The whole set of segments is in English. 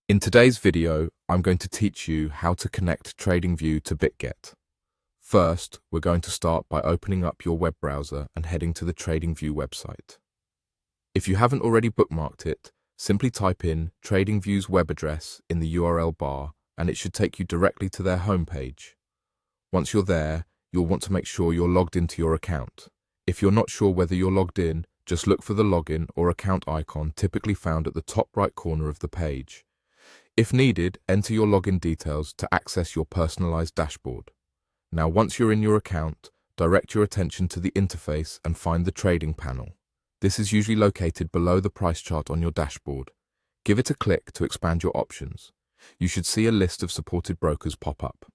In today's video, I'm going to teach you how to connect TradingView to Bitget. First, we're going to start by opening up your web browser and heading to the TradingView website. If you haven't already bookmarked it, simply type in TradingView's web address in the URL bar and it should take you directly to their homepage. Once you're there, you'll want to make sure you're logged into your account. If you're not sure whether you're logged in, just look for the login or account icon typically found at the top right corner of the page. If needed, enter your login details to access your personalized dashboard. Now, once you're in your account, direct your attention to the interface and find the trading panel. This is usually located below the price chart on your dashboard. Give it a click to expand your options. You should see a list of supported brokers pop up.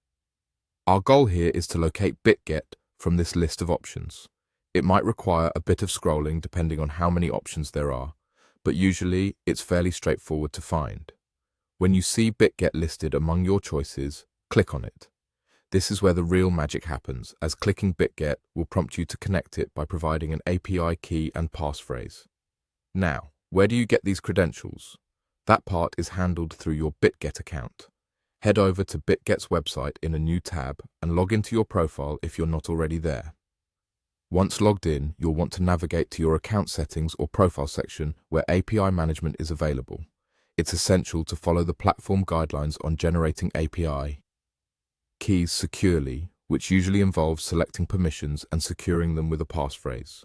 Our goal here is to locate Bitget from this list of options. It might require a bit of scrolling depending on how many options there are, but usually it's fairly straightforward to find. When you see Bitget listed among your choices, click on it. This is where the real magic happens, as clicking Bitget will prompt you to connect it by providing an API key and passphrase. Now, where do you get these credentials? That part is handled through your Bitget account. Head over to Bitget's website in a new tab and log into your profile if you're not already there. Once logged in, you'll want to navigate to your account settings or profile section where API management is available. It's essential to follow the platform guidelines on generating API keys securely, which usually involves selecting permissions and securing them with a passphrase.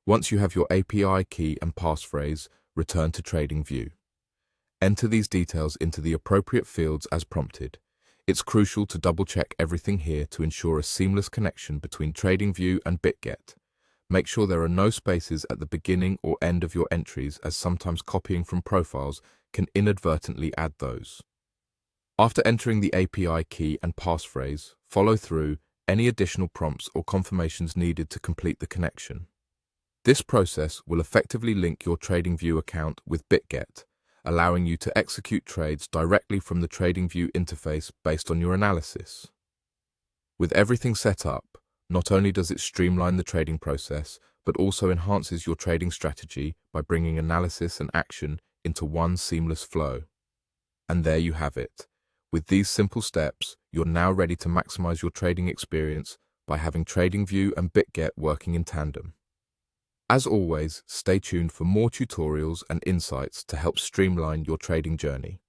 Once you have your API key and passphrase, return to TradingView. Enter these details into the appropriate fields as prompted. It's crucial to double-check everything here to ensure a seamless connection between TradingView and Bitget. Make sure there are no spaces at the beginning or end of your entries, as sometimes copying from profiles can inadvertently add those. After entering the API key and passphrase, follow through any additional prompts or confirmations needed to complete the connection. This process will effectively link your TradingView account with Bitget, allowing you to execute trades directly from the TradingView interface based on your analysis. With everything set up, not only does it streamline the trading process, but also enhances your trading strategy by bringing analysis and action into one seamless flow. And there you have it. With these simple steps, you're now ready to maximize your trading experience by having TradingView and Bitget working in tandem. As always, stay tuned for more tutorials and insights to help streamline your trading journey.